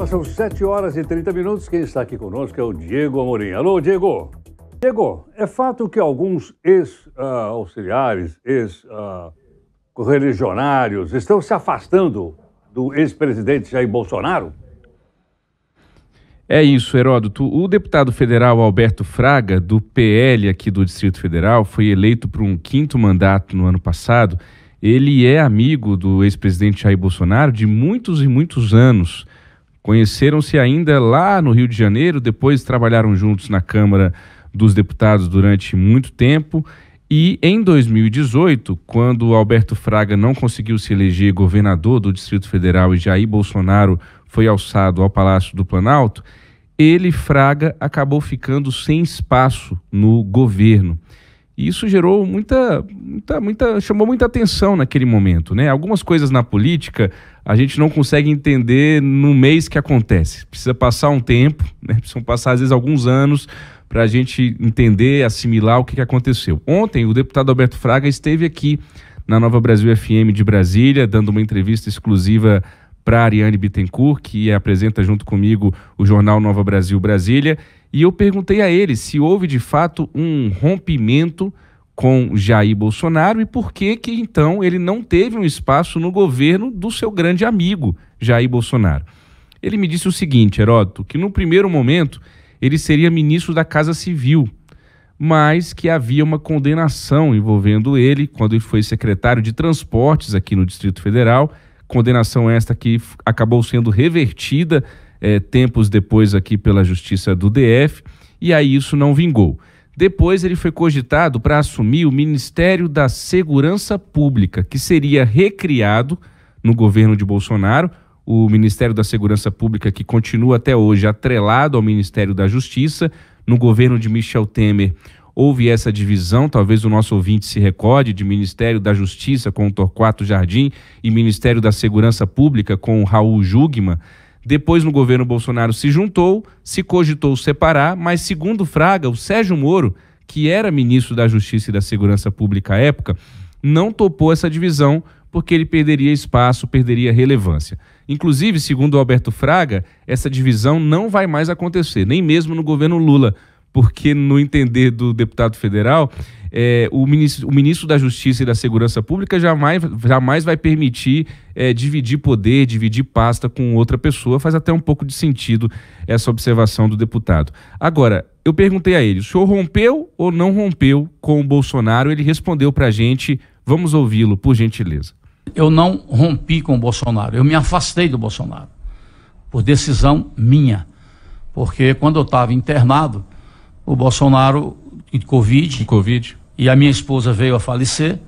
São 7 horas e 30 minutos. Quem está aqui conosco é o Diego Amorim. Alô, Diego. Diego, é fato que alguns ex-auxiliares, ex-correligionários estão se afastando do ex-presidente Jair Bolsonaro? É isso, Heródoto. O deputado federal Alberto Fraga, do PL aqui do Distrito Federal, foi eleito para um 5º mandato no ano passado. Ele é amigo do ex-presidente Jair Bolsonaro de muitos e muitos anos. Conheceram-se ainda lá no Rio de Janeiro, depois trabalharam juntos na Câmara dos Deputados durante muito tempo. E em 2018, quando Alberto Fraga não conseguiu se eleger governador do Distrito Federal e Jair Bolsonaro foi alçado ao Palácio do Planalto, ele, Fraga, acabou ficando sem espaço no governo. E isso gerou chamou muita atenção naquele momento, né? Algumas coisas na política a gente não consegue entender no mês que acontece. Precisa passar um tempo, né? Precisam passar às vezes alguns anos para a gente entender, assimilar o que aconteceu. Ontem o deputado Alberto Fraga esteve aqui na Nova Brasil FM de Brasília, dando uma entrevista exclusiva para a Ariane Bittencourt, que apresenta junto comigo o jornal Nova Brasil Brasília, e eu perguntei a ele se houve de fato um rompimento com Jair Bolsonaro e por que então ele não teve um espaço no governo do seu grande amigo Jair Bolsonaro. Ele me disse o seguinte, Heródoto, que no primeiro momento ele seria ministro da Casa Civil, mas que havia uma condenação envolvendo ele quando ele foi secretário de Transportes aqui no Distrito Federal, condenação esta que acabou sendo revertida tempos depois aqui pela Justiça do DF, e aí isso não vingou. Depois ele foi cogitado para assumir o Ministério da Segurança Pública, que seria recriado no governo de Bolsonaro, o Ministério da Segurança Pública que continua até hoje atrelado ao Ministério da Justiça. No governo de Michel Temer houve essa divisão, talvez o nosso ouvinte se recorde, de Ministério da Justiça com o Torquato Jardim e Ministério da Segurança Pública com o Raul Jungmann. Depois, no governo Bolsonaro, se juntou, se cogitou separar, mas segundo Fraga, o Sérgio Moro, que era ministro da Justiça e da Segurança Pública à época, não topou essa divisão porque ele perderia espaço, perderia relevância. Inclusive, segundo o Alberto Fraga, essa divisão não vai mais acontecer, nem mesmo no governo Lula, porque no entender do deputado federal, o ministro da Justiça e da Segurança Pública jamais vai permitir dividir poder, dividir pasta com outra pessoa. Faz até um pouco de sentido essa observação do deputado. Agora, eu perguntei a ele, o senhor rompeu ou não rompeu com o Bolsonaro? Ele respondeu pra gente, vamos ouvi-lo, por gentileza. Eu não rompi com o Bolsonaro, eu me afastei do Bolsonaro, por decisão minha, porque quando eu estava internado, o Bolsonaro, de Covid, e a minha esposa veio a falecer,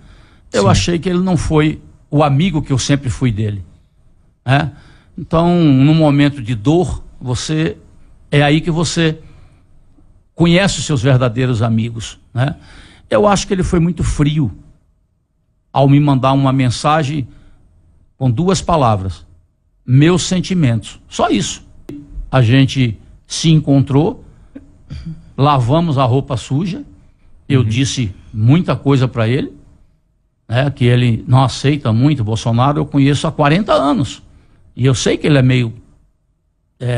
eu achei que ele não foi o amigo que eu sempre fui dele, né? Então, num momento de dor, é aí que você conhece os seus verdadeiros amigos, né? Eu acho que ele foi muito frio ao me mandar uma mensagem com 2 palavras, meus sentimentos, só isso. A gente se encontrou, lavamos a roupa suja, eu disse muita coisa para ele, né, que ele não aceita muito o Bolsonaro, eu conheço há 40 anos, e eu sei que ele é meio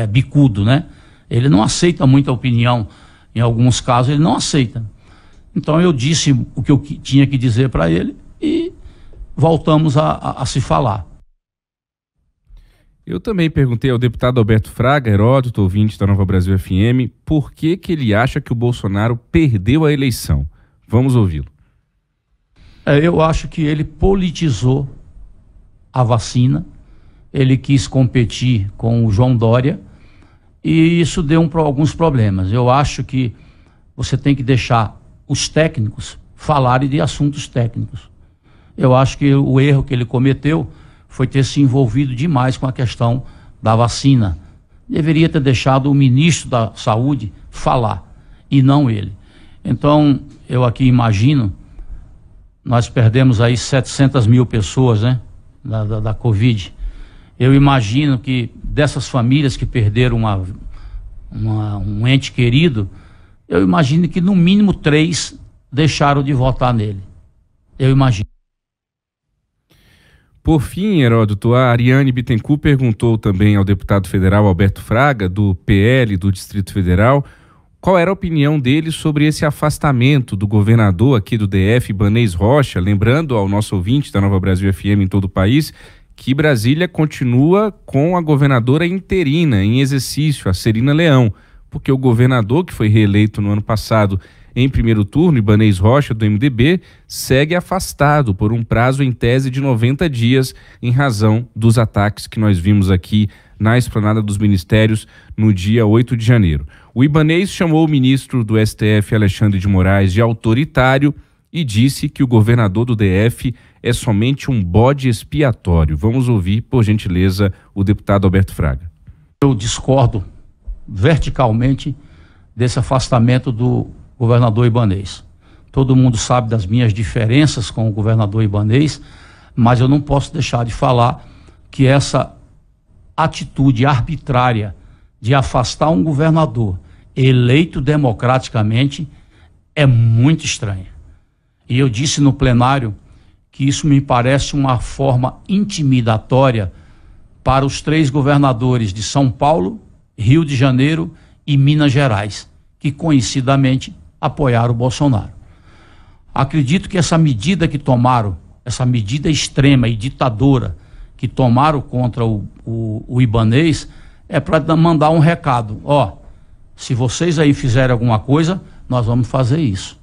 bicudo, né? Ele não aceita muita opinião, em alguns casos ele não aceita. Então eu disse o que eu tinha que dizer para ele e voltamos a se falar. Eu também perguntei ao deputado Alberto Fraga, Heródoto, ouvinte da Nova Brasil FM, por que ele acha que o Bolsonaro perdeu a eleição. Vamos ouvi-lo. Eu acho que ele politizou a vacina, ele quis competir com o João Dória e isso deu alguns problemas. Eu acho que você tem que deixar os técnicos falarem de assuntos técnicos. Eu acho que o erro que ele cometeu foi ter se envolvido demais com a questão da vacina. Deveria ter deixado o ministro da Saúde falar, e não ele. Então, eu aqui imagino, nós perdemos aí 700 mil pessoas, né, da Covid. Eu imagino que dessas famílias que perderam um ente querido, eu imagino que no mínimo 3 deixaram de votar nele. Eu imagino. Por fim, Heródoto, a Ariane Bittencourt perguntou também ao deputado federal Alberto Fraga, do PL do Distrito Federal, qual era a opinião dele sobre esse afastamento do governador aqui do DF, Ibanez Rocha, lembrando ao nosso ouvinte da Nova Brasil FM em todo o país, que Brasília continua com a governadora interina em exercício, a Serina Leão, porque o governador que foi reeleito no ano passado em primeiro turno, Ibanez Rocha, do MDB, segue afastado por um prazo em tese de 90 dias em razão dos ataques que nós vimos aqui na Esplanada dos Ministérios no dia 8 de janeiro. O Ibanez chamou o ministro do STF, Alexandre de Moraes, de autoritário e disse que o governador do DF é somente um bode expiatório. Vamos ouvir, por gentileza, o deputado Alberto Fraga. Eu discordo verticalmente desse afastamento do governador Ibanez. Todo mundo sabe das minhas diferenças com o governador Ibanez, mas eu não posso deixar de falar que essa atitude arbitrária de afastar um governador eleito democraticamente é muito estranha. E eu disse no plenário que isso me parece uma forma intimidatória para os 3 governadores de São Paulo, Rio de Janeiro e Minas Gerais, que conhecidamente apoiaram o Bolsonaro. Acredito que essa medida que tomaram, essa medida extrema e ditadora que tomaram contra o Ibanez, é para mandar um recado. Ó, se vocês aí fizerem alguma coisa, nós vamos fazer isso.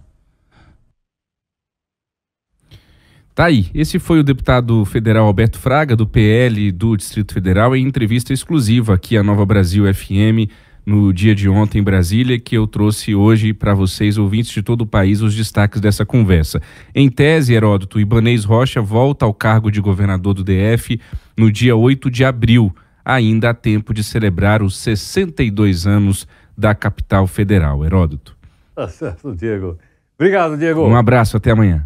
Tá aí, esse foi o deputado federal Alberto Fraga, do PL do Distrito Federal, em entrevista exclusiva aqui à Nova Brasil FM, no dia de ontem em Brasília, que eu trouxe hoje para vocês, ouvintes de todo o país, os destaques dessa conversa. Em tese, Heródoto, Ibanez Rocha volta ao cargo de governador do DF no dia 8 de abril, ainda há tempo de celebrar os 62 anos da capital federal. Heródoto. Tá certo, Diego. Obrigado, Diego. Um abraço, até amanhã.